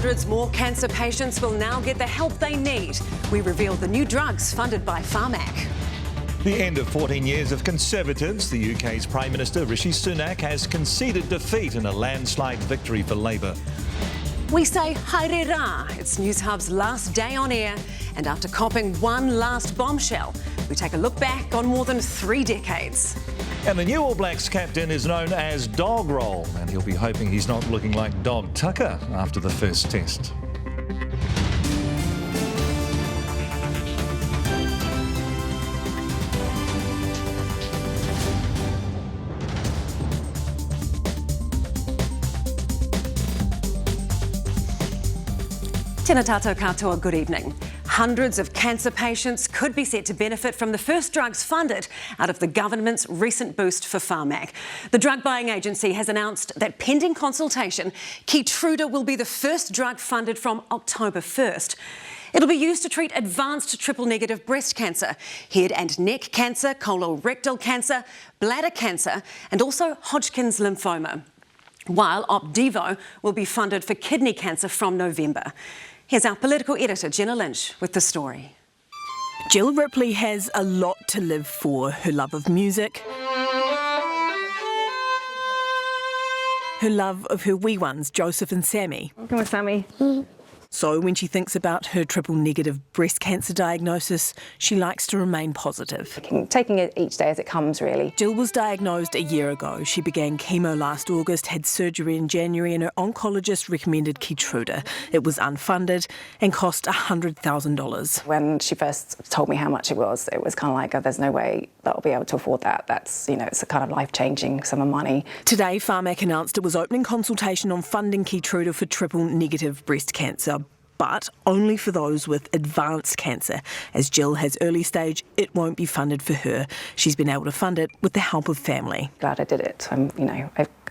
Hundreds more cancer patients will now get the help they need. We reveal the new drugs funded by Pharmac. The end of 14 years of Conservatives. The UK's Prime Minister Rishi Sunak has conceded defeat in a landslide victory for Labour. We say haere rā. It's Newshub's last day on air, and after copping one last bombshell, we take a look back on more than 3 decades. And the new All Blacks captain is known as Dog Roll, and he'll be hoping he's not looking like Dog Tucker after the first test. Tēnā tātou katoa, good evening. Hundreds of cancer patients could be set to benefit from the first drugs funded out of the government's recent boost for Pharmac. The drug buying agency has announced that pending consultation, Keytruda will be the first drug funded from October 1st. It'll be used to treat advanced triple-negative breast cancer, head and neck cancer, colorectal cancer, bladder cancer, and also Hodgkin's lymphoma, while Opdivo will be funded for kidney cancer from November. Here's our political editor, Jenna Lynch, with the story. Jill Ripley has a lot to live for: her love of music, her love of her wee ones, Joseph and Sammy. Come on, Sammy. So when she thinks about her triple-negative breast cancer diagnosis, she likes to remain positive. Taking it each day as it comes, really. Jill was diagnosed a year ago. She began chemo last August, had surgery in January, and her oncologist recommended Keytruda. It was unfunded and cost $100,000. When she first told me how much it was kind of like, oh, there's no way that I'll be able to afford that. That's, it's a kind of life-changing sum of money. Today, Pharmac announced it was opening consultation on funding Keytruda for triple-negative breast cancer, but only for those with advanced cancer. As Jill has early stage, it won't be funded for her. She's been able to fund it with the help of family. Glad I did it.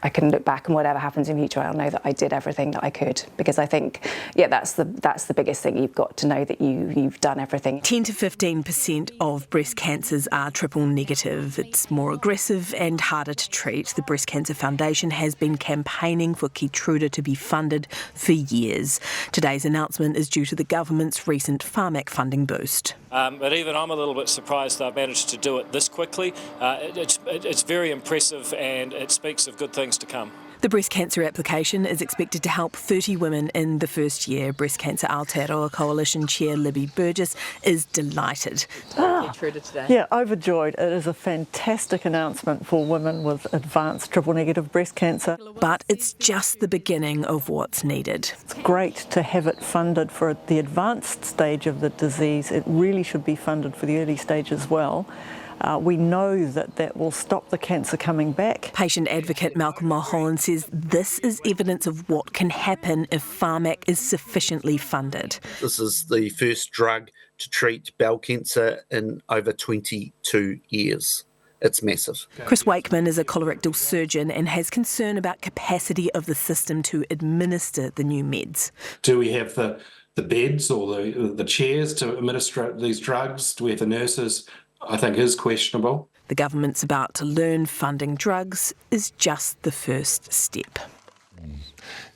I can look back, and whatever happens in future, I'll know that I did everything that I could, because I think, that's the biggest thing. You've got to know that you've done everything. 10 to 15% of breast cancers are triple negative. It's more aggressive and harder to treat. The Breast Cancer Foundation has been campaigning for Keytruda to be funded for years. Today's announcement is due to the government's recent Pharmac funding boost. But even I'm a little bit surprised they've managed to do it this quickly. It's very impressive, and it speaks of good things to come. The breast cancer application is expected to help 30 women in the first year. Breast Cancer Aotearoa Coalition Chair Libby Burgess is delighted. Yeah, overjoyed. It is a fantastic announcement for women with advanced triple-negative breast cancer. But it's just the beginning of what's needed. It's great to have it funded for the advanced stage of the disease. It really should be funded for the early stage as well. We know that will stop the cancer coming back. Patient advocate Malcolm Mulholland says this is evidence of what can happen if Pharmac is sufficiently funded. This is the first drug to treat bowel cancer in over 22 years. It's massive. Chris Wakeman is a colorectal surgeon and has concern about capacity of the system to administer the new meds. Do we have the beds or the chairs to administer these drugs? Do we have the nurses? I think is questionable. The government's about to learn funding drugs is just the first step.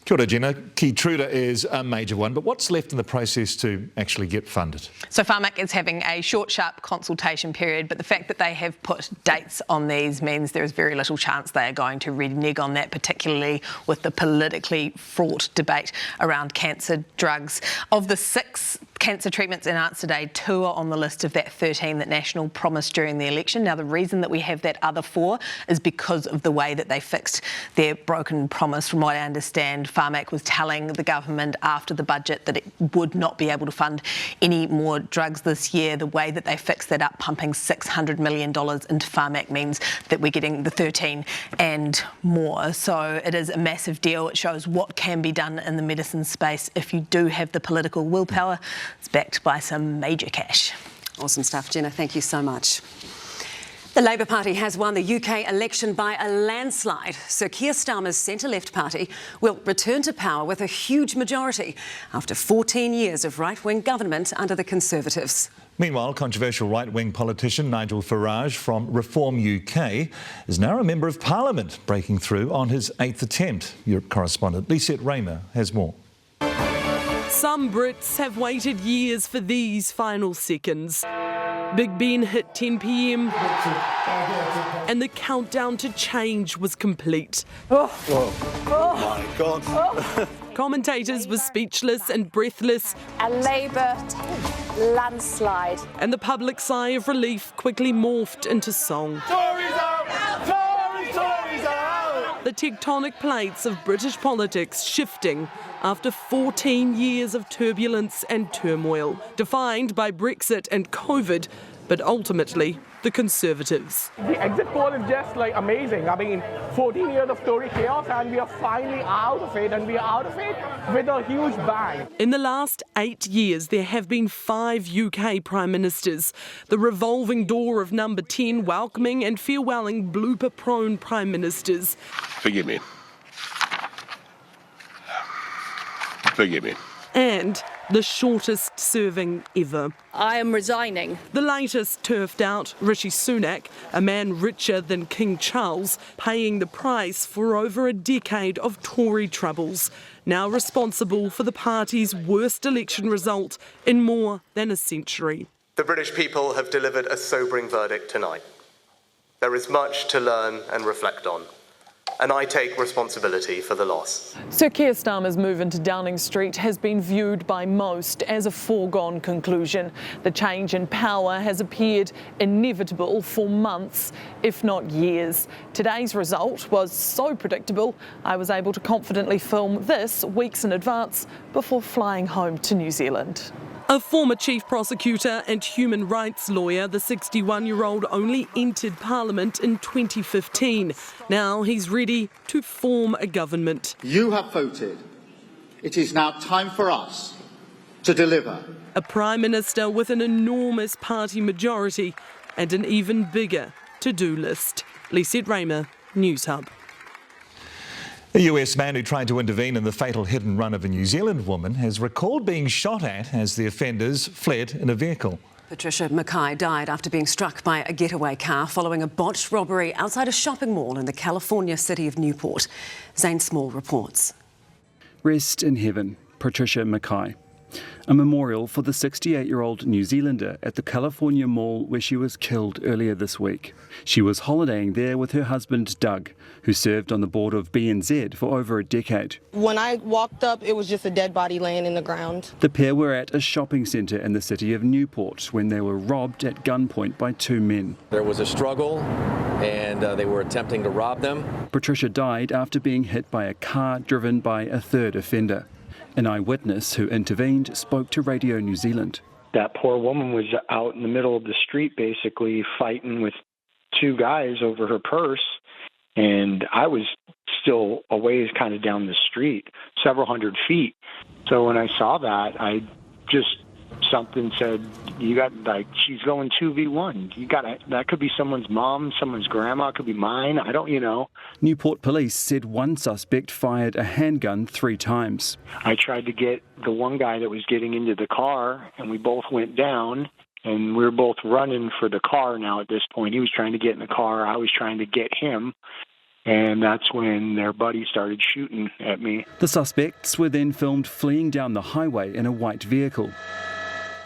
Kia ora, Jenna. Keytruda is a major one, but what's left in the process to actually get funded? So Pharmac is having a short, sharp consultation period, but the fact that they have put dates on these means there is very little chance they are going to renege on that, particularly with the politically fraught debate around cancer drugs. Of the 6 cancer treatments announced today, 2 are on the list of that 13 that National promised during the election. Now, the reason that we have that other 4 is because of the way that they fixed their broken promise. From what I understand, Pharmac was telling the government after the budget that it would not be able to fund any more drugs this year. The way that they fixed that up, pumping $600 million into Pharmac, means that we're getting the 13 and more. So it is a massive deal. It shows what can be done in the medicine space if you do have the political willpower. It's backed by some major cash. Awesome stuff, Jenna. Thank you so much. The Labour Party has won the UK election by a landslide. Sir Keir Starmer's centre-left party will return to power with a huge majority after 14 years of right-wing government under the Conservatives. Meanwhile, controversial right-wing politician Nigel Farage from Reform UK is now a Member of Parliament, breaking through on his 8th attempt. Europe correspondent Lisette Raymer has more. Some Brits have waited years for these final seconds. Big Ben hit 10 p.m. and the countdown to change was complete. Oh my God. Commentators were speechless and breathless. A Labour landslide. And the public sigh of relief quickly morphed into song. Tories out! Tories out! The tectonic plates of British politics shifting after 14 years of turbulence and turmoil, defined by Brexit and COVID, but ultimately the Conservatives. The exit poll is just like amazing. I mean, 14 years of Tory chaos and we are finally out of it, and we are out of it with a huge bang. In the last 8 years, there have been 5 UK Prime Ministers. The revolving door of number 10 welcoming and farewelling blooper-prone Prime Ministers. Forgive me. Forgive me. And the shortest serving ever. I am resigning. The latest turfed out, Rishi Sunak, a man richer than King Charles, paying the price for over a decade of Tory troubles, now responsible for the party's worst election result in more than a century. The British people have delivered a sobering verdict tonight. There is much to learn and reflect on, and I take responsibility for the loss. Sir Keir Starmer's move into Downing Street has been viewed by most as a foregone conclusion. The change in power has appeared inevitable for months, if not years. Today's result was so predictable, I was able to confidently film this weeks in advance before flying home to New Zealand. A former chief prosecutor and human rights lawyer, the 61-year-old only entered Parliament in 2015. Now he's ready to form a government. You have voted. It is now time for us to deliver. A Prime Minister with an enormous party majority and an even bigger to-do list. Lisette Raymer, Newshub. A US man who tried to intervene in the fatal hit and run of a New Zealand woman has recalled being shot at as the offenders fled in a vehicle. Patricia Mackay died after being struck by a getaway car following a botched robbery outside a shopping mall in the California city of Newport. Zane Small reports. Rest in heaven, Patricia Mackay. A memorial for the 68-year-old New Zealander at the California Mall where she was killed earlier this week. She was holidaying there with her husband Doug, who served on the board of BNZ for over a decade. When I walked up, it was just a dead body laying in the ground. The pair were at a shopping centre in the city of Newport when they were robbed at gunpoint by 2 men. There was a struggle and they were attempting to rob them. Patricia died after being hit by a car driven by a third offender. An eyewitness who intervened spoke to Radio New Zealand. That poor woman was out in the middle of the street basically fighting with 2 guys over her purse, and I was still a ways kind of down the street, several hundred feet. So when I saw that, something said, you got, like, she's going 2v1. You got to, that could be someone's mom, someone's grandma, it could be mine. I don't, Newport police said one suspect fired a handgun 3 times. I tried to get the one guy that was getting into the car, and we both went down, and we were both running for the car now at this point. He was trying to get in the car. I was trying to get him. And that's when their buddy started shooting at me. The suspects were then filmed fleeing down the highway in a white vehicle.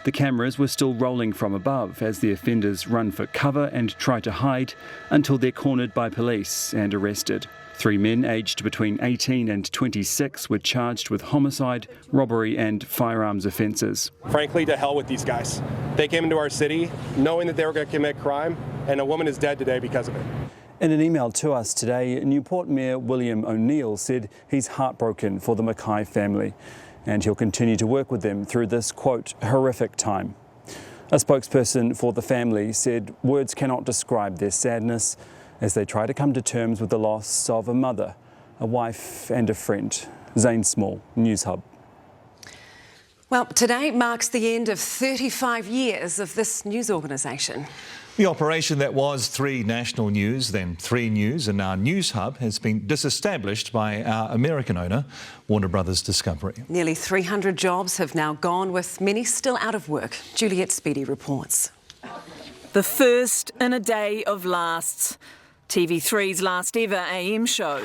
The cameras were still rolling from above as the offenders run for cover and try to hide until they're cornered by police and arrested. 3 men aged between 18 and 26 were charged with homicide, robbery and firearms offences. Frankly, to hell with these guys. They came into our city knowing that they were going to commit crime, and a woman is dead today because of it. In an email to us today, Newport Mayor William O'Neill said he's heartbroken for the Mackay family, and he'll continue to work with them through this, quote, horrific time. A spokesperson for the family said words cannot describe their sadness as they try to come to terms with the loss of a mother, a wife and a friend. Zane Small, Newshub. Well, today marks the end of 35 years of this news organisation. The operation that was 3 National News, then 3 News and now Newshub has been disestablished by our American owner, Warner Brothers Discovery. Nearly 300 jobs have now gone, with many still out of work. Juliet Speedy reports. The first in a day of lasts. TV3's last ever AM show.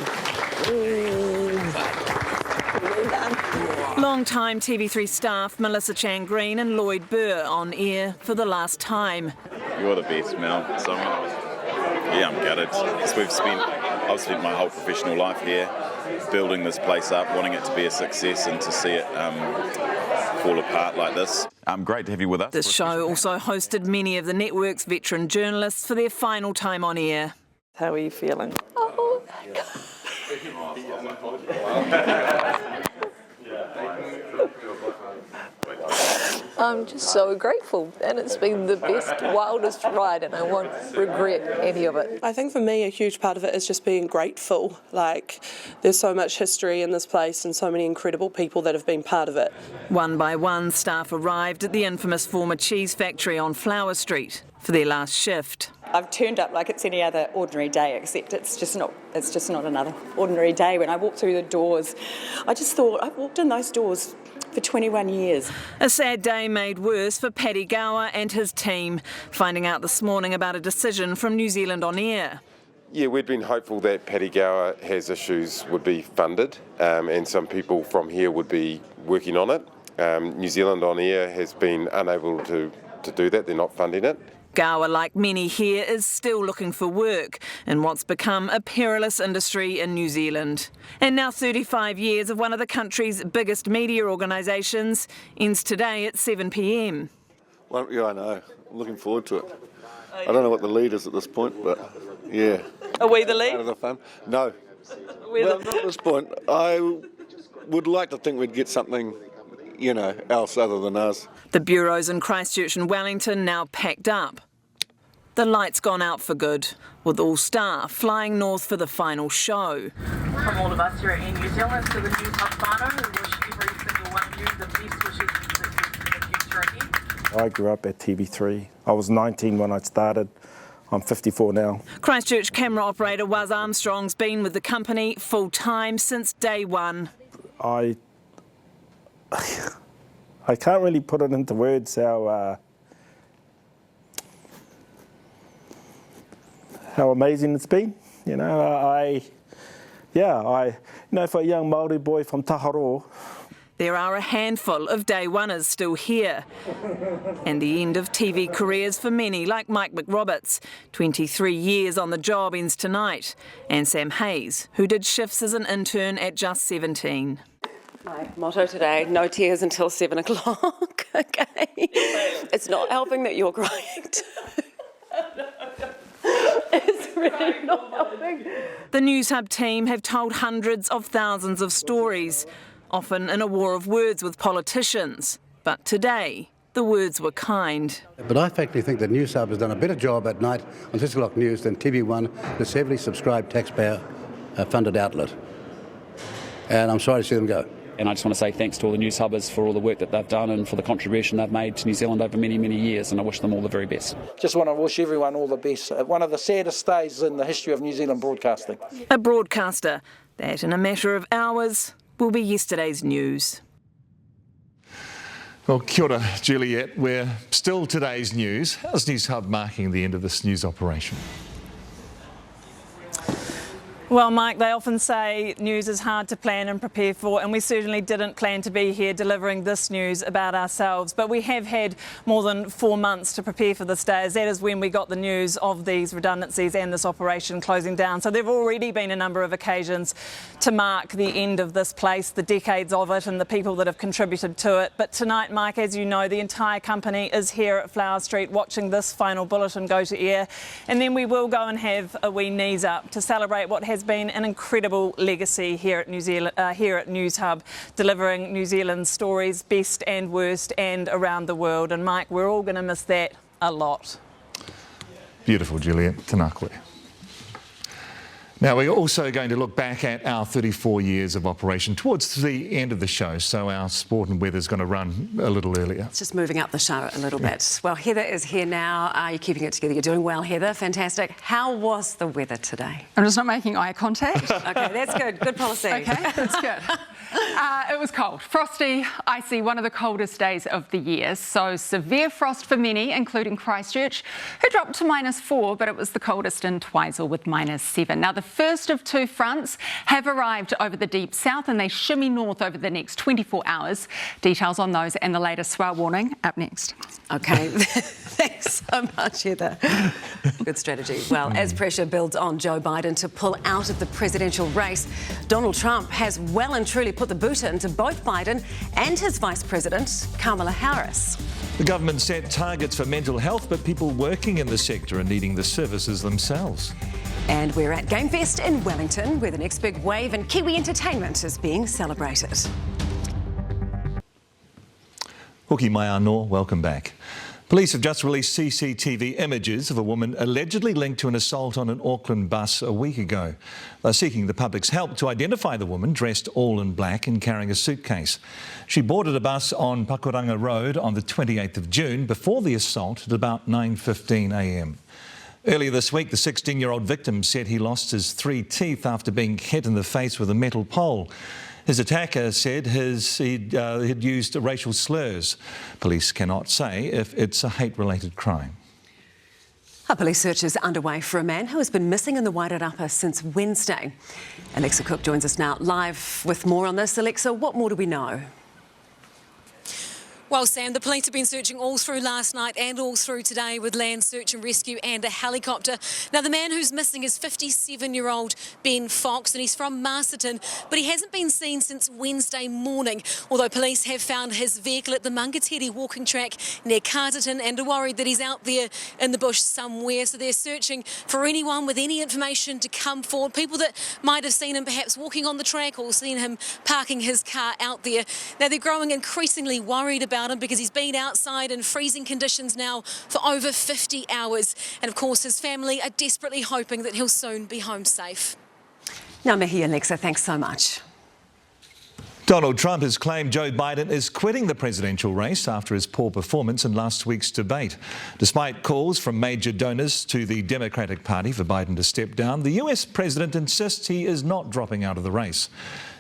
Long-time TV3 staff Melissa Chan-Green and Lloyd Burr on air for the last time. You're the best, Mel. So I'm gutted. I've spent my whole professional life here, building this place up, wanting it to be a success, and to see it fall apart like this. Great to have you with us. The show also hosted many of the network's veteran journalists for their final time on air. How are you feeling? Oh, I'm just so grateful, and it's been the best, wildest ride, and I won't regret any of it. I think for me a huge part of it is just being grateful. Like, there's so much history in this place and so many incredible people that have been part of it. One by one, staff arrived at the infamous former cheese factory on Flower Street for their last shift. I've turned up like it's any other ordinary day, except it's just not another ordinary day. When I walked through the doors, I just thought, I've walked in those doors for 21 years. A sad day made worse for Paddy Gower and his team, finding out this morning about a decision from New Zealand On Air. Yeah, we'd been hopeful that Paddy Gower Has Issues would be funded, and some people from here would be working on it. New Zealand On Air has been unable to do that. They're not funding it. Gower, like many here, is still looking for work in what's become a perilous industry in New Zealand. And now 35 years of one of the country's biggest media organisations ends today at 7 p.m. Well, yeah, I know. I'm looking forward to it. I don't know what the lead is at this point, but yeah. Are we the lead? Part of the fun. No. Well, not at this point. I would like to think we'd get something, else other than us. The bureaus in Christchurch and Wellington now packed up. The light's gone out for good, with all staff flying north for the final show. From all of us here at New Zealand to the Newshub whānau, we wish every single one of you the best wishes for the future ahead. I grew up at TV3. I was 19 when I started. I'm 54 now. Christchurch camera operator Waz Armstrong's been with the company full-time since day one. I can't really put it into words how amazing it's been. For a young Māori boy from Taharoa. There are a handful of day oneers still here. And the end of TV careers for many, like Mike McRoberts. 23 years on the job ends tonight. And Sam Hayes, who did shifts as an intern at just 17. My motto today, no tears until 7 o'clock, okay? It's not helping that you're crying too. It's really not helping. The Newshub team have told hundreds of thousands of stories, often in a war of words with politicians. But today, the words were kind. But I frankly think that Newshub has done a better job at night on 6 o'clock news than TV1, this heavily subscribed taxpayer-funded outlet. And I'm sorry to see them go. And I just want to say thanks to all the Newshubbers for all the work that they've done and for the contribution they've made to New Zealand over many, many years, and I wish them all the very best. Just want to wish everyone all the best. One of the saddest days in the history of New Zealand broadcasting. A broadcaster that, in a matter of hours, will be yesterday's news. Well, kia ora, Juliet. We're still today's news. How's Newshub marking the end of this news operation? Well, Mike, they often say news is hard to plan and prepare for, and we certainly didn't plan to be here delivering this news about ourselves. But we have had more than 4 months to prepare for this day, as that is when we got the news of these redundancies and this operation closing down. So there have already been a number of occasions to mark the end of this place, the decades of it and the people that have contributed to it. But tonight, Mike, as you know, the entire company is here at Flower Street watching this final bulletin go to air. And then we will go and have a wee knees up to celebrate what has been an incredible legacy here at New Zealand, here at Newshub, delivering New Zealand's stories, best and worst, and around the world. And Mike, we're all going to miss that a lot. Beautiful, Juliet. Tēnā koe. Now, we're also going to look back at our 34 years of operation towards the end of the show, so our sport and weather is going to run a little earlier. It's just moving up the show a little bit. Well, Heather is here now. Are you keeping it together? You're doing well, Heather. Fantastic. How was the weather today? I'm just not making eye contact. OK, that's good. Good policy. OK, that's good. It was cold, frosty, icy, one of the coldest days of the year. So severe frost for many, including Christchurch, who dropped to -4, but it was the coldest in Twizel with -7. Now, the first of two fronts have arrived over the deep south and they shimmy north over the next 24 hours. Details on those and the latest swell warning up next. OK, thanks so much, Heather. Good strategy. Well, as pressure builds on Joe Biden to pull out of the presidential race, Donald Trump has well and truly put the boot into both Biden and his Vice President, Kamala Harris. The government set targets for mental health, but people working in the sector are needing the services themselves. And we're at GameFest in Wellington, where the next big wave in Kiwi entertainment is being celebrated. Hoki mai anō, welcome back. Police have just released CCTV images of a woman allegedly linked to an assault on an Auckland bus a week ago. They're seeking the public's help to identify the woman, dressed all in black and carrying a suitcase. She boarded a bus on Pakuranga Road on the 28th of June before the assault at about 9:15 a.m. Earlier this week, the 16-year-old victim said he lost his 3 teeth after being hit in the face with a metal pole. His attacker said he'd used racial slurs. Police cannot say if it's a hate-related crime. A police search is underway for a man who has been missing in the Wairarapa since Wednesday. Alexa Cook joins us now live with more on this. Alexa, what more do we know? Well, Sam, the police have been searching all through last night and all through today with land search and rescue and a helicopter. Now, the man who's missing is 57-year-old Ben Fox, and he's from Masterton, but he hasn't been seen since Wednesday morning, although police have found his vehicle at the Mangateri walking track near Carterton and are worried that he's out there in the bush somewhere. So they're searching for anyone with any information to come forward, people that might have seen him perhaps walking on the track or seen him parking his car out there. Now, they're growing increasingly worried about him because he's been outside in freezing conditions now for over 50 hours. And of course, his family are desperately hoping that he'll soon be home safe. Now, Mihi, Alexa, thanks so much. Donald Trump has claimed Joe Biden is quitting the presidential race after his poor performance in last week's debate. Despite calls from major donors to the Democratic Party for Biden to step down, the US president insists he is not dropping out of the race.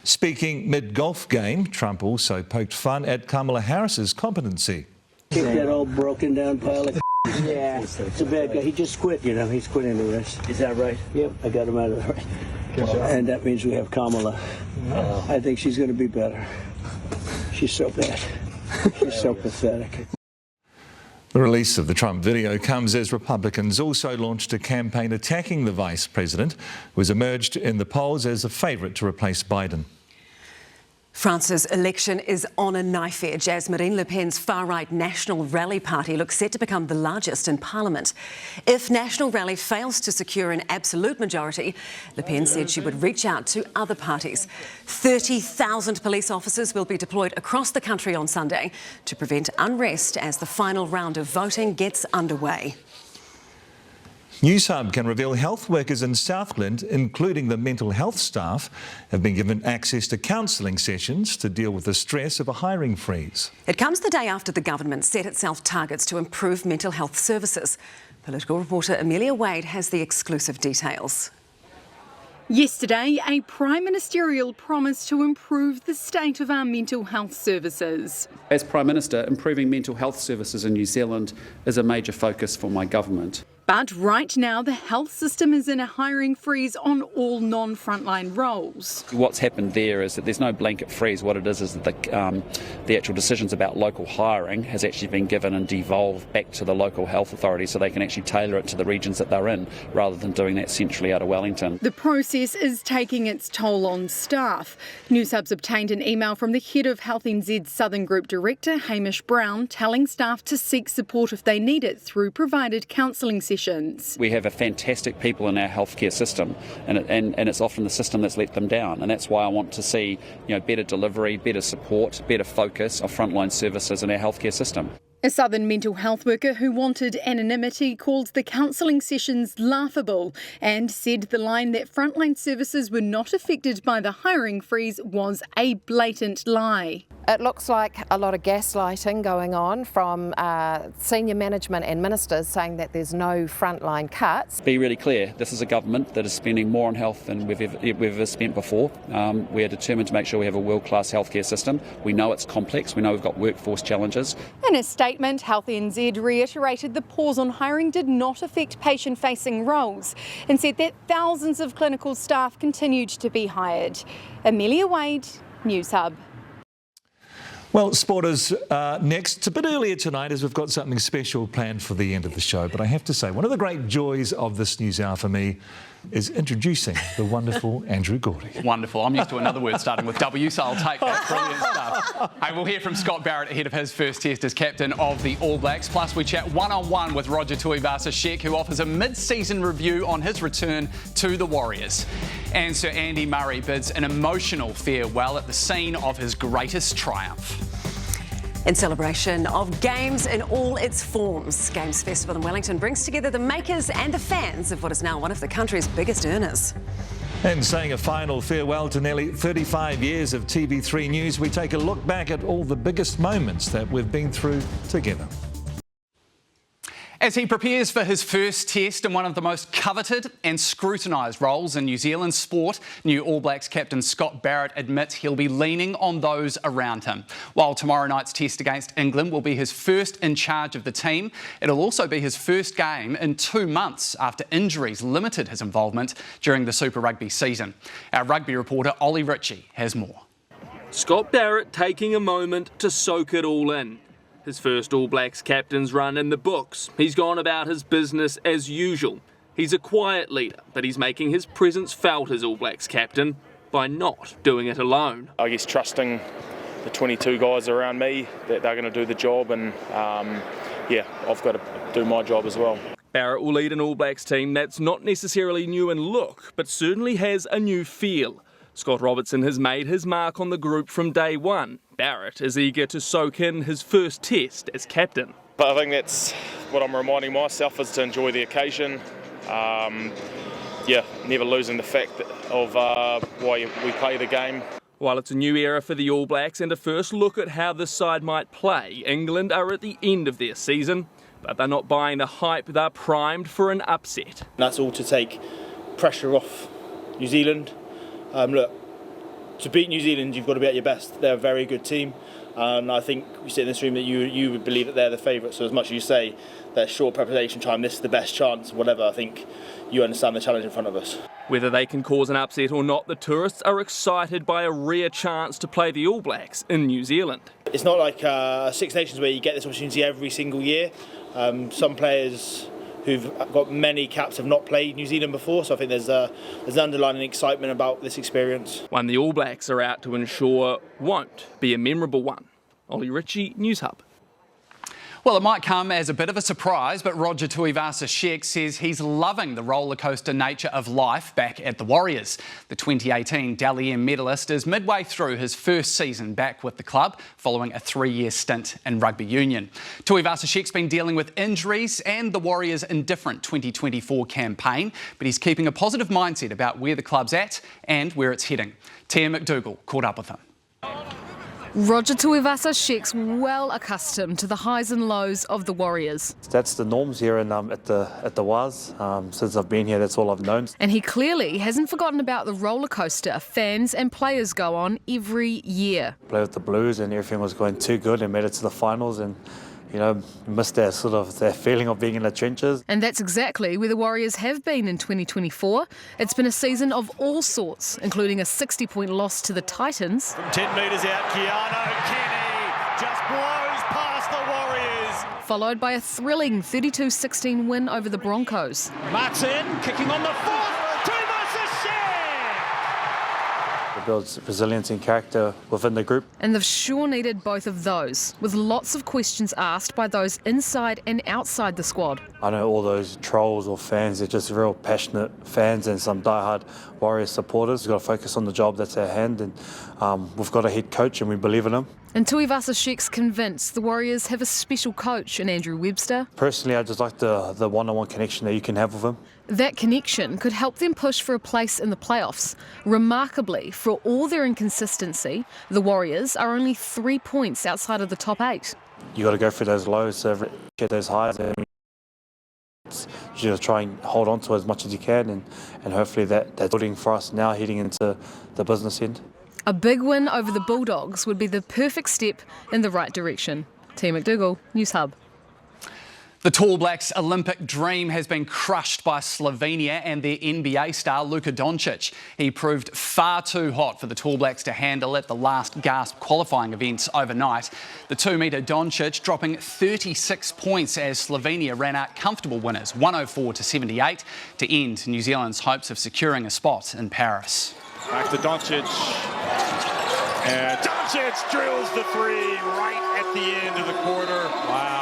Speaking mid-golf game, Trump also poked fun at Kamala Harris's competency. Kick that old broken down pile of yeah, it's a bad guy. He just quit, you know. He's quitting the race. Is that right? Yep, I got him out of the race. And that means we have Kamala. I think she's going to be better. She's so bad. She's so pathetic. The release of the Trump video comes as Republicans also launched a campaign attacking the Vice President, who has emerged in the polls as a favourite to replace Biden. France's election is on a knife edge as Marine Le Pen's far-right National Rally party looks set to become the largest in Parliament. If National Rally fails to secure an absolute majority, Le Pen said she would reach out to other parties. 30,000 police officers will be deployed across the country on Sunday to prevent unrest as the final round of voting gets underway. Newshub can reveal health workers in Southland, including the mental health staff, have been given access to counselling sessions to deal with the stress of a hiring freeze. It comes the day after the government set itself targets to improve mental health services. Political reporter Amelia Wade has the exclusive details. Yesterday, a Prime Ministerial promise to improve the state of our mental health services. As Prime Minister, improving mental health services in New Zealand is a major focus for my government. But right now, the health system is in a hiring freeze on all non-frontline roles. What's happened there is that there's no blanket freeze. What it is that the actual decisions about local hiring has actually been given and devolved back to the local health authority so they can actually tailor it to the regions that they're in, rather than doing that centrally out of Wellington. The process is taking its toll on staff. Newshub's obtained an email from the head of Health NZ's Southern Group Director, Hamish Brown, telling staff to seek support if they need it through provided counselling sessions. We have a fantastic people in our healthcare system, and it's often the system that's let them down, and that's why I want to see, better delivery, better support, better focus of frontline services in our healthcare system. A Southern mental health worker who wanted anonymity called the counselling sessions laughable and said the line that frontline services were not affected by the hiring freeze was a blatant lie. It looks like a lot of gaslighting going on from senior management and ministers saying that there's no frontline cuts. Be really clear, this is a government that is spending more on health than we've ever spent before. We are determined to make sure we have a world-class healthcare system. We know it's complex, we know we've got workforce challenges. In a statement, statement, Health NZ reiterated the pause on hiring did not affect patient-facing roles and said that thousands of clinical staff continued to be hired. Amelia Wade, Newshub. Well, Sporters, next. It's a bit earlier tonight as we've got something special planned for the end of the show. But I have to say, one of the great joys of this news hour for me is introducing the wonderful Andrew Gordy. Wonderful. I'm used to another word starting with W, so I'll take that. Brilliant stuff. Hey, we'll hear from Scott Barrett ahead of his first test as captain of the All Blacks. Plus, we chat one-on-one with Roger Tuivasa-Sheck, who offers a mid-season review on his return to the Warriors. And Sir Andy Murray bids an emotional farewell at the scene of his greatest triumph. In celebration of games in all its forms, Games Festival in Wellington brings together the makers and the fans of what is now one of the country's biggest earners. And saying a final farewell to nearly 35 years of TV3 News, we take a look back at all the biggest moments that we've been through together. As he prepares for his first test in one of the most coveted and scrutinised roles in New Zealand sport, new All Blacks captain Scott Barrett admits he'll be leaning on those around him. While tomorrow night's test against England will be his first in charge of the team, it'll also be his first game in 2 months after injuries limited his involvement during the Super Rugby season. Our rugby reporter Ollie Ritchie has more. Scott Barrett taking a moment to soak it all in. His first All Blacks captain's run in the books. He's gone about his business as usual. He's a quiet leader, but he's making his presence felt as All Blacks captain by not doing it alone. I guess trusting the 22 guys around me that they're going to do the job, and yeah, I've got to do my job as well. Barrett will lead an All Blacks team that's not necessarily new in look, but certainly has a new feel. Scott Robertson has made his mark on the group from day one. Barrett is eager to soak in his first test as captain. But I think that's what I'm reminding myself, is to enjoy the occasion. Yeah, never losing the fact of why we play the game. While it's a new era for the All Blacks and a first look at how this side might play, England are at the end of their season, but they're not buying the hype. They're primed for an upset. That's all to take pressure off New Zealand. Look, to beat New Zealand, you've got to be at your best. They're a very good team. I think we sit in this room that you would believe that they're the favourites. So as much as you say that short preparation time, this is the best chance, whatever, I think you understand the challenge in front of us. Whether they can cause an upset or not, the tourists are excited by a rare chance to play the All Blacks in New Zealand. It's not like Six Nations where you get this opportunity every single year. Some players who've got many caps have not played New Zealand before, so I think there's an underlying excitement about this experience. One the All Blacks are out to ensure won't be a memorable one. Ollie Ritchie, Newshub. Well, it might come as a bit of a surprise, but Roger Tuivasa-Sheck says he's loving the rollercoaster nature of life back at the Warriors. The 2018 Dally M medalist is midway through his first season back with the club, following a 3-year stint in rugby union. Tuivasa-Sheck's been dealing with injuries and the Warriors' indifferent 2024 campaign, but he's keeping a positive mindset about where the club's at and where it's heading. Tia McDougall caught up with him. Roger Tuivasa-Sheck's well accustomed to the highs and lows of the Warriors. That's the norms here at the Waz. Since I've been here, that's all I've known. And he clearly hasn't forgotten about the roller coaster fans and players go on every year. Played with the Blues and everything was going too good and made it to the finals, and missed that feeling of being in the trenches. And that's exactly where the Warriors have been in 2024. It's been a season of all sorts, including a 60-point loss to the Titans. From 10 metres out, Keanu Kenny just blows past the Warriors. Followed by a thrilling 32-16 win over the Broncos. Martin kicking on the fourth. It builds resilience and character within the group. And they've sure needed both of those, with lots of questions asked by those inside and outside the squad. I know all those trolls or fans, they're just real passionate fans and some diehard Warriors supporters. We've got to focus on the job that's at hand, and we've got a head coach and we believe in him. And Tuivasa-Sheck's convinced the Warriors have a special coach in Andrew Webster. Personally, I just like the one-on-one connection that you can have with him. That connection could help them push for a place in the playoffs. Remarkably, for all their inconsistency, the Warriors are only 3 points outside of the top 8. You got to go through those lows, so get those highs. You just try and hold on to as much as you can, and hopefully that's building for us now heading into the business end. A big win over the Bulldogs would be the perfect step in the right direction. T McDougall, Newshub. The Tall Blacks' Olympic dream has been crushed by Slovenia and their NBA star Luka Doncic. He proved far too hot for the Tall Blacks to handle at the last gasp qualifying events overnight. The 2-metre Doncic dropping 36 points as Slovenia ran out comfortable winners, 104-78, to end New Zealand's hopes of securing a spot in Paris. Back to Doncic. And Doncic drills the three right at the end of the quarter. Wow.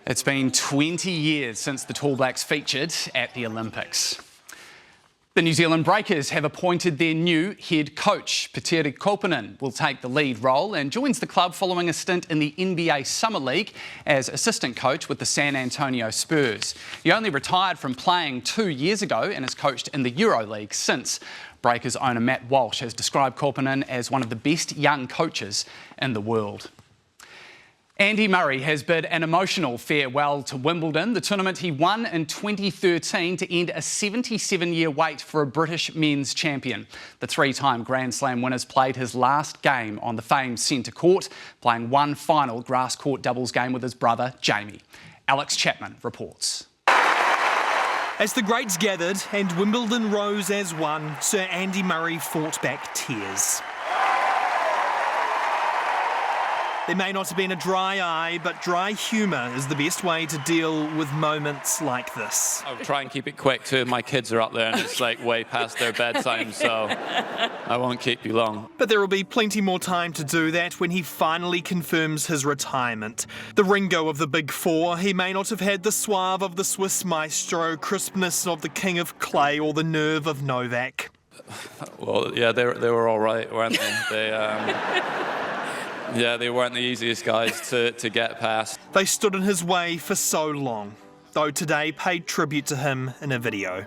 It's been 20 years since the Tall Blacks featured at the Olympics. The New Zealand Breakers have appointed their new head coach. Petteri Koponen will take the lead role and joins the club following a stint in the NBA Summer League as assistant coach with the San Antonio Spurs. He only retired from playing 2 years ago and has coached in the EuroLeague since. Breakers owner Matt Walsh has described Koponen as one of the best young coaches in the world. Andy Murray has bid an emotional farewell to Wimbledon, the tournament he won in 2013 to end a 77-year wait for a British men's champion. The three-time Grand Slam winner's played his last game on the famed centre court, playing one final grass court doubles game with his brother, Jamie. Alex Chapman reports. As the greats gathered and Wimbledon rose as one, Sir Andy Murray fought back tears. There may not have been a dry eye, but dry humour is the best way to deal with moments like this. I'll try and keep it quick too. My kids are up there and it's like way past their bedtime, so I won't keep you long. But there will be plenty more time to do that when he finally confirms his retirement. The Ringo of the Big Four, he may not have had the suave of the Swiss maestro, crispness of the King of Clay, or the nerve of Novak. Well, yeah, they were all right, weren't they? Yeah, they weren't the easiest guys to get past. They stood in his way for so long, though today paid tribute to him in a video.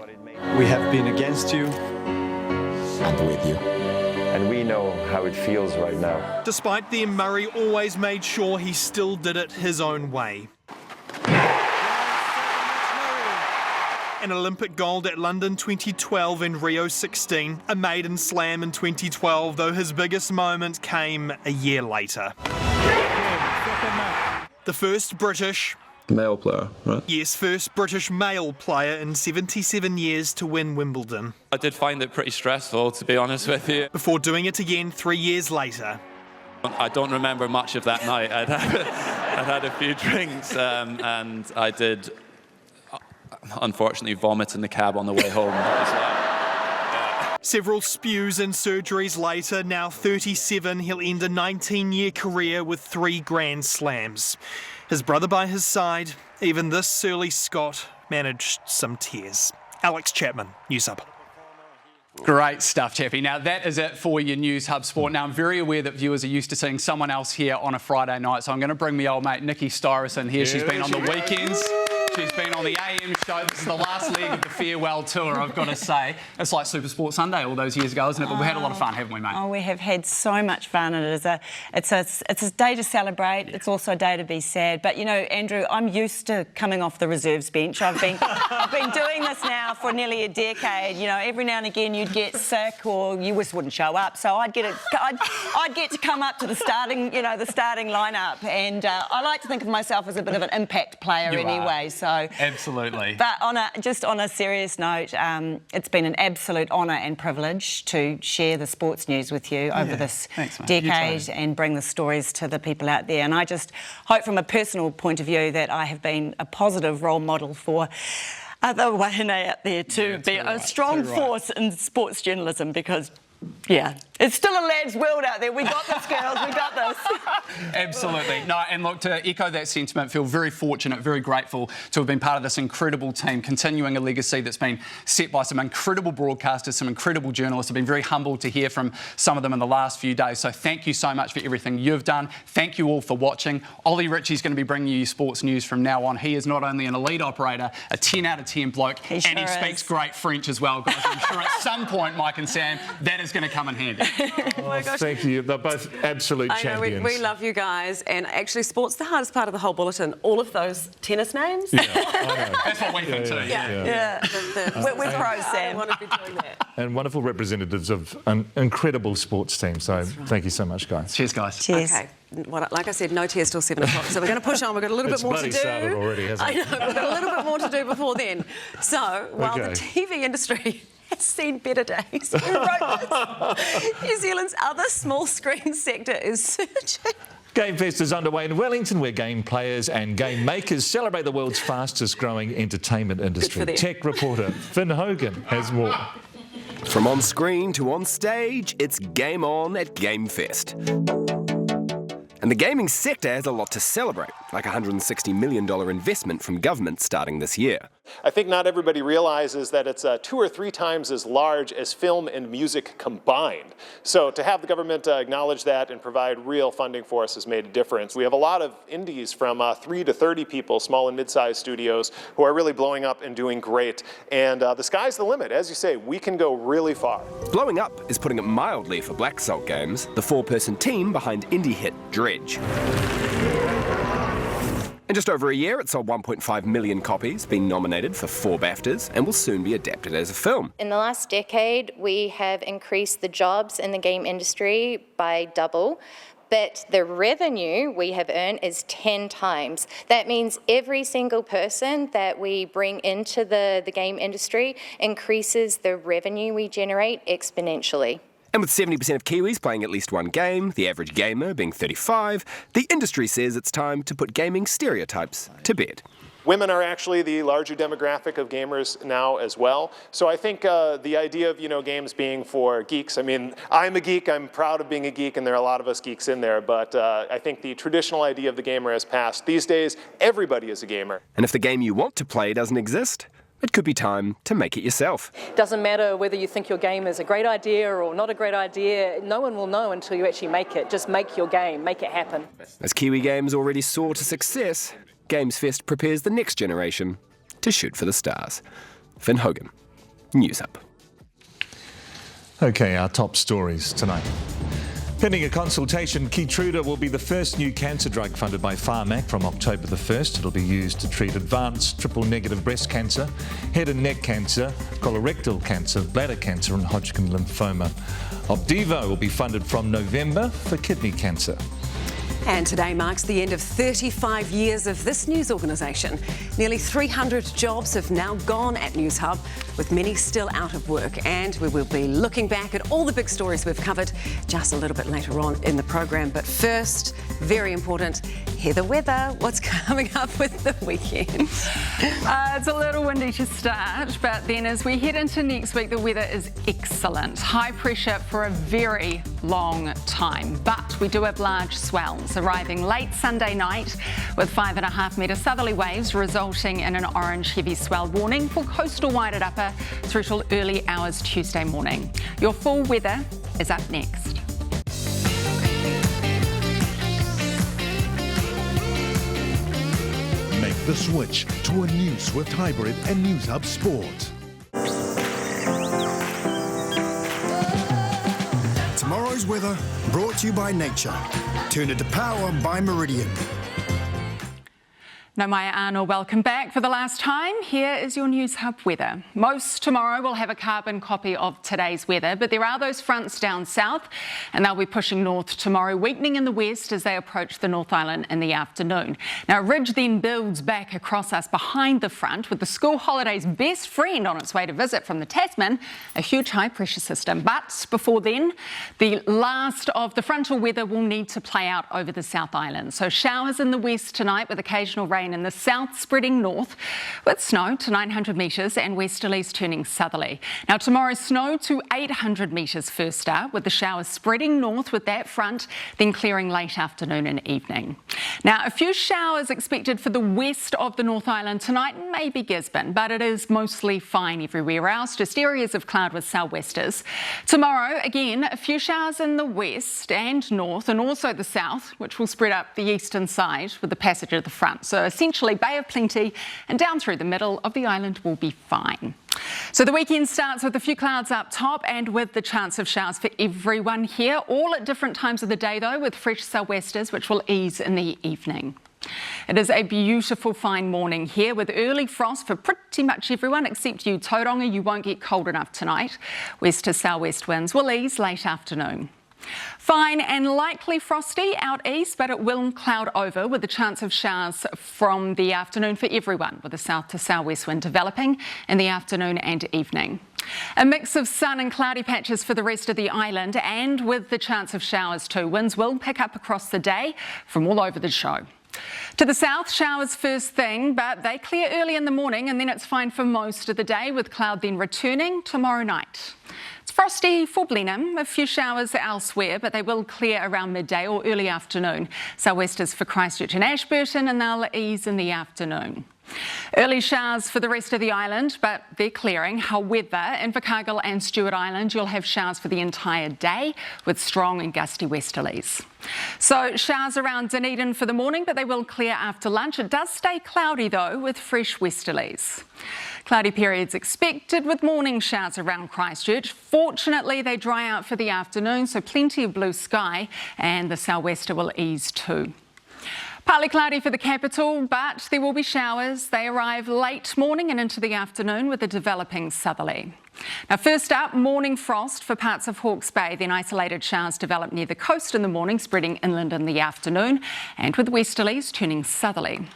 We have been against you and with you, and we know how it feels right now. Despite them, Murray always made sure he still did it his own way. An Olympic gold at London 2012 and Rio 16, a maiden slam in 2012, though his biggest moment came a year later. The first British male player, right? Yes, first British male player in 77 years to win Wimbledon. I did find it pretty stressful, to be honest with you. Before doing it again 3 years later. I don't remember much of that night. I'd had a few drinks and I did unfortunately vomit in the cab on the way home as well. Several spews and surgeries later, now 37, he'll end a 19-year career with 3 Grand Slams. His brother by his side, even this surly Scot managed some tears. Alex Chapman, Newshub. Great stuff, Chappie. Now, that is it for your News Hub Sport. Now, I'm very aware that viewers are used to seeing someone else here on a Friday night, so I'm going to bring my old mate Nikki Styrus here. She's been on the weekends. She's been on the AM show. This is the last leg of the farewell tour, I've got to say. It's like Super Sport Sunday all those years ago, isn't it? But we've had a lot of fun, haven't we, mate? Oh, we have had so much fun. It's a day to celebrate. Yeah. It's also a day to be sad. But, you know, Andrew, I'm used to coming off the reserves bench. I've been doing this now for nearly a decade. You know, every now and again you'd get sick or you just wouldn't show up. So I'd get to come up to the starting lineup. And I like to think of myself as a bit of an impact player anyway. So absolutely. But on a serious note, it's been an absolute honour and privilege to share the sports news with you over this decade and bring the stories to the people out there. And I just hope from a personal point of view that I have been a positive role model for other wahine out there to be a strong force in sports journalism, because it's still a lad's world out there. We got this, girls. We got this. Absolutely. No, and look, to echo that sentiment, feel very fortunate, very grateful to have been part of this incredible team, continuing a legacy that's been set by some incredible broadcasters, some incredible journalists. I've been very humbled to hear from some of them in the last few days. So thank you so much for everything you've done. Thank you all for watching. Ollie Ritchie's going to be bringing you sports news from now on. He is not only an elite operator, a 10 out of 10 bloke, and he speaks great French as well, guys. I'm sure at some point, Mike and Sam, that is going to come in handy. Oh my gosh. Thank you. They're both absolute champions. We love you guys. And actually, sport's the hardest part of the whole bulletin. All of those tennis names. Yeah, I know. That's what we think too. Yeah. We're pros, Sam. I want to be doing that. And wonderful representatives of an incredible sports team. So thank you so much, guys. Cheers, guys. Cheers. Okay. Like I said, no tears till 7 o'clock. So we're going to push on. We've got a little bit more to do. It's bloody started already, hasn't it? I know. We've got a little bit more to do before then. So while the TV industry has seen better days, who wrote this? New Zealand's other small screen sector is surging. Game Fest is underway in Wellington, where game players and game makers celebrate the world's fastest growing entertainment industry. Tech reporter Finn Hogan has more. From on screen to on stage, it's game on at Game Fest. And the gaming sector has a lot to celebrate, like a $160 million investment from government starting this year. I think not everybody realizes that it's 2 or 3 times as large as film and music combined. So to have the government acknowledge that and provide real funding for us has made a difference. We have a lot of indies from 3 to 30 people, small and mid-sized studios, who are really blowing up and doing great. And the sky's the limit. As you say, we can go really far. Blowing up is putting it mildly for Black Salt Games, the 4-person team behind indie hit Dredge. In just over a year, it sold 1.5 million copies, been nominated for 4 BAFTAs, and will soon be adapted as a film. In the last decade, we have increased the jobs in the game industry by double, but the revenue we have earned is 10 times. That means every single person that we bring into the game industry increases the revenue we generate exponentially. And with 70% of Kiwis playing at least one game, the average gamer being 35, the industry says it's time to put gaming stereotypes to bed. Women are actually the larger demographic of gamers now as well. So I think the idea of, games being for geeks, I mean, I'm a geek, I'm proud of being a geek, and there are a lot of us geeks in there, but I think the traditional idea of the gamer has passed. These days, everybody is a gamer. And if the game you want to play doesn't exist, it could be time to make it yourself. Doesn't matter whether you think your game is a great idea or not a great idea, no one will know until you actually make it. Just make your game, make it happen. As Kiwi Games already soar to success, Games Fest prepares the next generation to shoot for the stars. Finn Hogan, Newshub. Okay, our top stories tonight. Pending a consultation, Keytruda will be the first new cancer drug funded by Pharmac from October the 1st. It'll be used to treat advanced triple-negative breast cancer, head and neck cancer, colorectal cancer, bladder cancer and Hodgkin lymphoma. Opdivo will be funded from November for kidney cancer. And today marks the end of 35 years of this news organisation. Nearly 300 jobs have now gone at Newshub, with many still out of work. And we will be looking back at all the big stories we've covered just a little bit later on in the program. But first, very important, hear the weather. What's coming up with the weekend? It's a little windy to start, but then as we head into next week, the weather is excellent. High pressure for a very long time, but we do have large swells arriving late Sunday night with 5.5 metre southerly waves, resulting in an orange heavy swell warning for coastal Wairarapa through till early hours Tuesday morning. Your full weather is up next. Make the switch to a new Swift Hybrid and Newshub Sport. Tomorrow's weather brought to you by nature. Turn it to power by Meridian. No, Maya Arnold, welcome back for the last time. Here is your Newshub weather. Most tomorrow will have a carbon copy of today's weather, but there are those fronts down south and they'll be pushing north tomorrow, weakening in the west as they approach the North Island in the afternoon. Now, ridge then builds back across us behind the front with the school holiday's best friend on its way to visit from the Tasman, a huge high pressure system. But before then, the last of the frontal weather will need to play out over the South Island. So showers in the west tonight with occasional rain in the south spreading north with snow to 900 metres and westerlies turning southerly. Now tomorrow snow to 800 metres first up with the showers spreading north with that front then clearing late afternoon and evening. Now a few showers expected for the west of the North Island tonight and maybe Gisborne, but it is mostly fine everywhere else, just areas of cloud with sou'westers. Tomorrow again a few showers in the west and north and also the south, which will spread up the eastern side with the passage of the front. So essentially Bay of Plenty and down through the middle of the island will be fine. So the weekend starts with a few clouds up top and with the chance of showers for everyone here, all at different times of the day though, with fresh sou'westers which will ease in the evening. It is a beautiful fine morning here with early frost for pretty much everyone except you, Tauranga. You won't get cold enough tonight. West to sou'west winds will ease late afternoon. Fine and likely frosty out east, but it will cloud over with the chance of showers from the afternoon for everyone, with a south to sou'west wind developing in the afternoon and evening. A mix of sun and cloudy patches for the rest of the island, and with the chance of showers too. Winds will pick up across the day from all over the show. To the south, showers first thing, but they clear early in the morning and then it's fine for most of the day, with cloud then returning tomorrow night. It's frosty for Blenheim, a few showers elsewhere, but they will clear around midday or early afternoon. Sou'westers for Christchurch and Ashburton, and they'll ease in the afternoon. Early showers for the rest of the island, but they're clearing. However, in Invercargill and Stewart Island, you'll have showers for the entire day with strong and gusty westerlies. So showers around Dunedin for the morning, but they will clear after lunch. It does stay cloudy though, with fresh westerlies. Cloudy periods expected with morning showers around Christchurch. Fortunately, they dry out for the afternoon, so plenty of blue sky, and the sou'wester will ease too. Partly cloudy for the capital, but there will be showers. They arrive late morning and into the afternoon with a developing southerly. Now first up, morning frost for parts of Hawke's Bay, then isolated showers develop near the coast in the morning, spreading inland in the afternoon, and with westerlies turning southerly.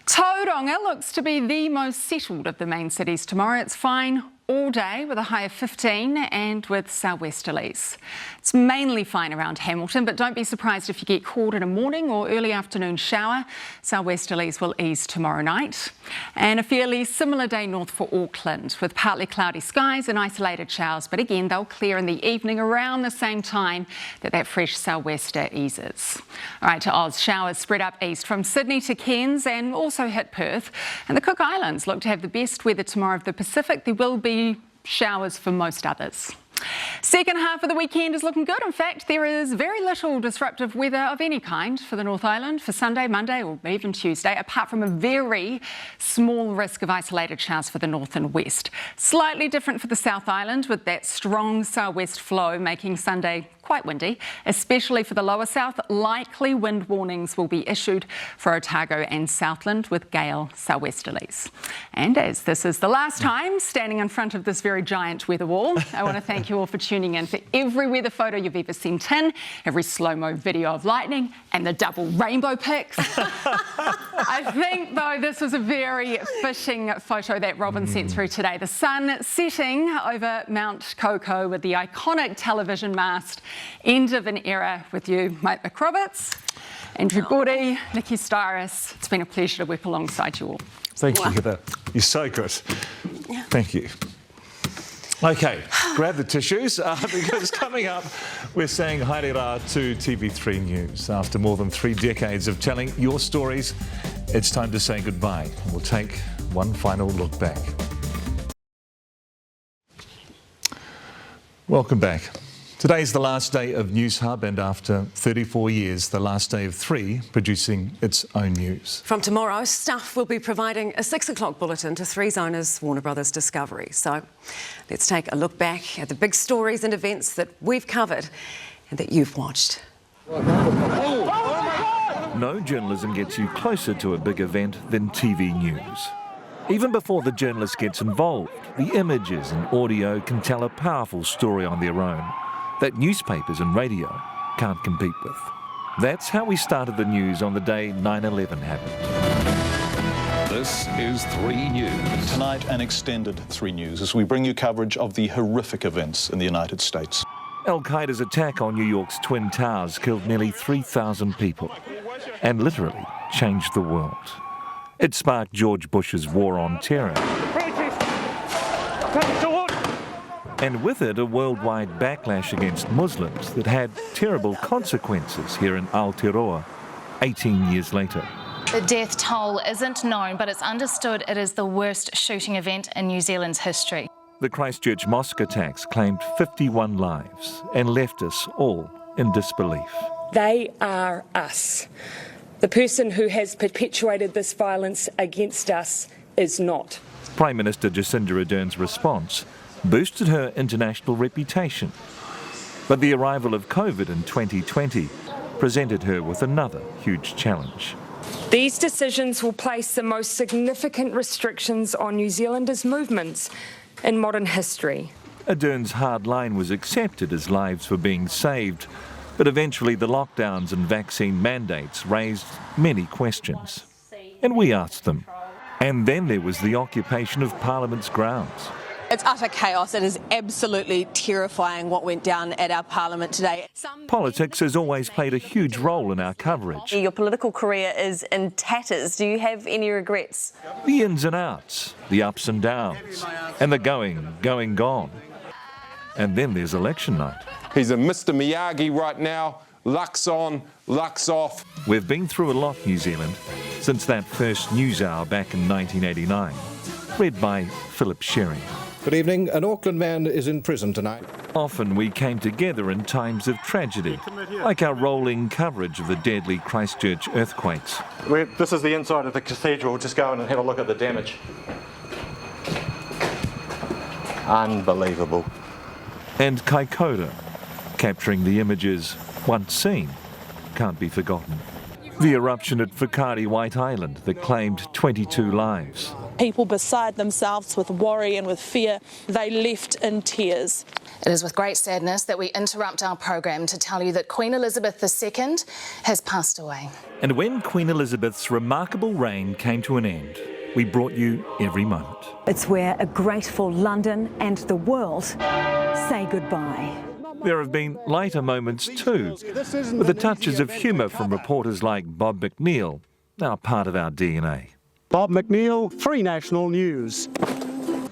Tauranga looks to be the most settled of the main cities tomorrow. It's fine all day with a high of 15 and with sou'westerlies. It's mainly fine around Hamilton, but don't be surprised if you get caught in a morning or early afternoon shower. Sou'westerlies will ease tomorrow night. And a fairly similar day north for Auckland, with partly cloudy skies and isolated showers, but again they'll clear in the evening around the same time that fresh sou'wester eases. All right, to Oz, showers spread up east from Sydney to Cairns and also hit Perth. And the Cook Islands look to have the best weather tomorrow of the Pacific. There will be showers for most others. Second half of the weekend is looking good. In fact, there is very little disruptive weather of any kind for the North Island for Sunday, Monday or even Tuesday, apart from a very small risk of isolated showers for the north and west. Slightly different for the South Island, with that strong sou'west flow making Sunday quite windy, especially for the lower south. Likely wind warnings will be issued for Otago and Southland with gale sou'westerlies. And as this is the last time standing in front of this very giant weather wall, I want to thank you all for tuning in. For every weather photo you've ever sent in, every slow-mo video of lightning and the double rainbow pics. I think though this was a very fitting photo that Robin sent through today. The sun setting over Mount Koko with the iconic television mast. End of an era with you, Mike McRoberts, Andrew Gordy, Nikki Styris. It's been a pleasure to work alongside you all. Thank you, Heather. You're so good. Thank you. Okay, grab the tissues because coming up we're saying haere to TV3 News. After more than 3 decades of telling your stories, it's time to say goodbye. We'll take one final look back. Welcome back. Today's the last day of Newshub, and after 34 years, the last day of 3 producing its own news. From tomorrow, Stuff will be providing a 6 o'clock bulletin to 3's owners, Warner Brothers Discovery. So let's take a look back at the big stories and events that we've covered and that you've watched. No journalism gets you closer to a big event than TV news. Even before the journalist gets involved, the images and audio can tell a powerful story on their own that newspapers and radio can't compete with. That's how we started the news on the day 9/11 happened. This is 3 News. Tonight, an extended 3 News as we bring you coverage of the horrific events in the United States. Al-Qaeda's attack on New York's Twin Towers killed nearly 3,000 people and literally changed the world. It sparked George Bush's war on terror. And with it, a worldwide backlash against Muslims that had terrible consequences here in Aotearoa 18 years later. The death toll isn't known, but it's understood it is the worst shooting event in New Zealand's history. The Christchurch mosque attacks claimed 51 lives and left us all in disbelief. They are us. The person who has perpetuated this violence against us is not. Prime Minister Jacinda Ardern's response boosted her international reputation. But the arrival of COVID in 2020 presented her with another huge challenge. These decisions will place the most significant restrictions on New Zealanders' movements in modern history. Ardern's hard line was accepted as lives were being saved, but eventually the lockdowns and vaccine mandates raised many questions. And we asked them. And then there was the occupation of Parliament's grounds. It's utter chaos. It is absolutely terrifying what went down at our Parliament today. Politics has always played a huge role in our coverage. Your political career is in tatters. Do you have any regrets? The ins and outs, the ups and downs, and the going, gone. And then there's election night. He's a Mr. Miyagi right now. Luck's on, luck's off. We've been through a lot, New Zealand, since that first news hour back in 1989. Read by Philip Sherry. Good evening. An Auckland man is in prison tonight. Often we came together in times of tragedy, like our rolling coverage of the deadly Christchurch earthquakes. This is the inside of the cathedral. We'll just go in and have a look at the damage. Unbelievable. And Kaikoura, capturing the images once seen, can't be forgotten. The eruption at Whakaari White Island that claimed 22 lives. People beside themselves with worry and with fear, they left in tears. It is with great sadness that we interrupt our program to tell you that Queen Elizabeth II has passed away. And when Queen Elizabeth's remarkable reign came to an end, we brought you every moment. It's where a grateful London and the world say goodbye. There have been lighter moments too, with the touches of humour from reporters like Bob McNeil, now part of our DNA. Bob McNeil, 3 National News.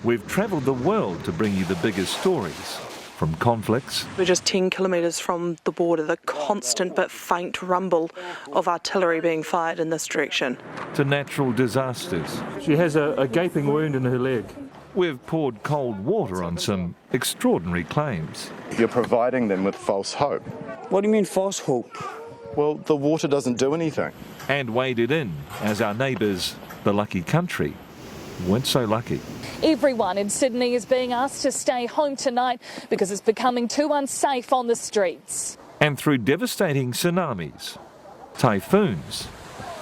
We've travelled the world to bring you the biggest stories, from conflicts. We're just 10 kilometres from the border, the constant but faint rumble of artillery being fired in this direction. To natural disasters. She has a gaping wound in her leg. We've poured cold water on some extraordinary claims. You're providing them with false hope. What do you mean false hope? Well, the water doesn't do anything. And waded in as our neighbours, the lucky country, weren't so lucky. Everyone in Sydney is being asked to stay home tonight because it's becoming too unsafe on the streets. And through devastating tsunamis, typhoons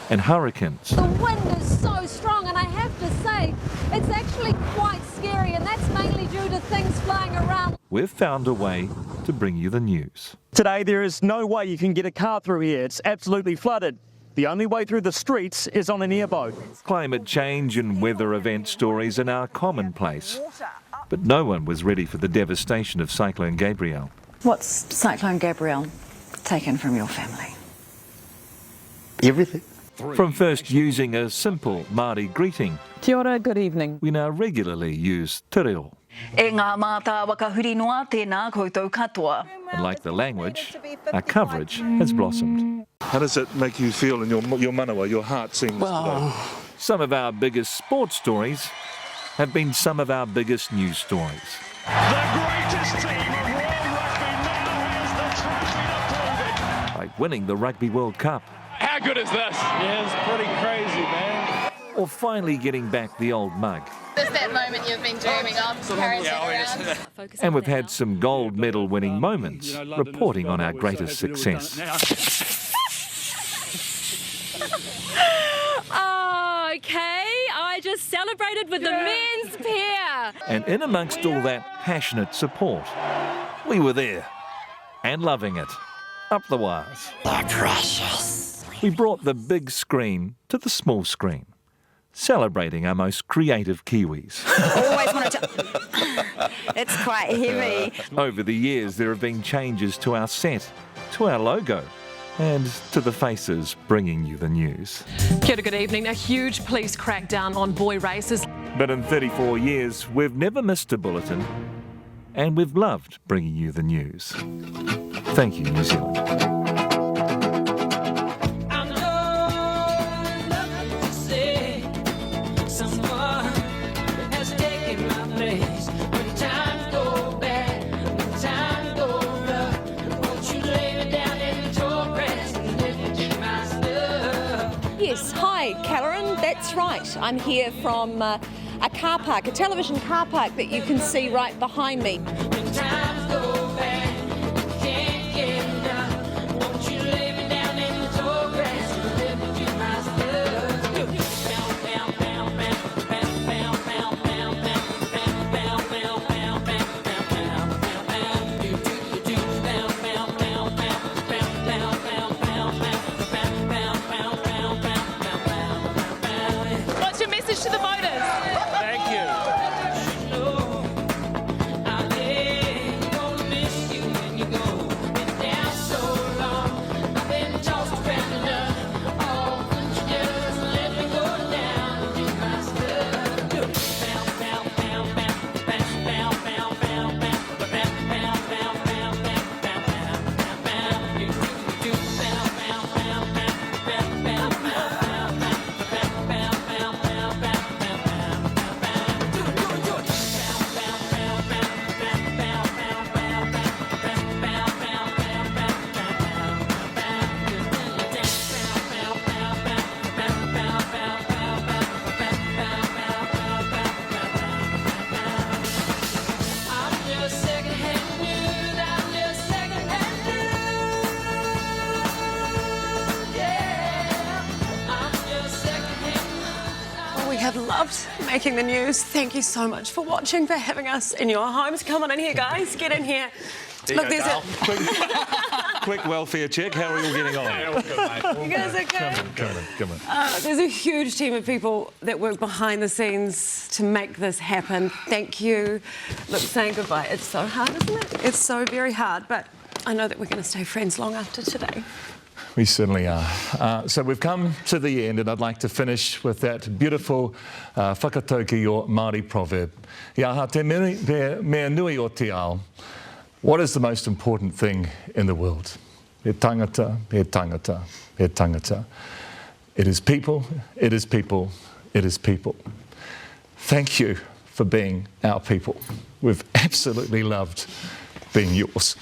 and hurricanes. The wind is so strong, and I have to say, it's actually quite scary, and that's mainly due to things flying around. We've found a way to bring you the news. Today there is no way you can get a car through here. It's absolutely flooded. The only way through the streets is on an airboat. Climate change and weather event stories are now commonplace. But no one was ready for the devastation of Cyclone Gabrielle. What's Cyclone Gabrielle taken from your family? Everything. From first using a simple Māori greeting, Kia ora, good evening. we now regularly use te reo. E ngā mātā wakahuri noa tēnā koutou katoa. And like the language, our coverage has blossomed. How does it make you feel in your manawa? Your heart sings. Well, some of our biggest sports stories have been some of our biggest news stories. The greatest team of World Rugby now has the trophy to prove it. Like winning the Rugby World Cup. How good is this? Yeah, it's pretty crazy, man. Or finally getting back the old mug. Is that moment you've been dreaming of? Carries it around. And we've had some gold medal winning moments reporting on our greatest success. Oh, okay. I just celebrated with the men's pair. And in amongst all that passionate support, we were there and loving it. Up the wires. They're precious. We brought the big screen to the small screen, celebrating our most creative Kiwis. Always wanted to... It's quite heavy. Over the years, there have been changes to our set, to our logo, and to the faces bringing you the news. Kia ora, good evening. A huge police crackdown on boy racers. But in 34 years, we've never missed a bulletin, and we've loved bringing you the news. Thank you, New Zealand. I'm here from a car park, a television car park that you can see right behind me. What's your message to the voters? Thank you. We have loved making the news. Thank you so much for watching, for having us in your homes. Come on in here, guys. Get in here. Look, there's a... Quick welfare check. How are we all getting on? You guys okay? Come on. There's a huge team of people that work behind the scenes to make this happen. Thank you. Look, saying goodbye, it's so hard, isn't it? It's so very hard, but I know that we're going to stay friends long after today. We certainly are. So we've come to the end, and I'd like to finish with that beautiful whakatauki or Māori proverb. Ia ha te mea nui o te ao. What is the most important thing in the world? He tangata, he tangata, he tangata. It is people, it is people, it is people. Thank you for being our people. We've absolutely loved being yours.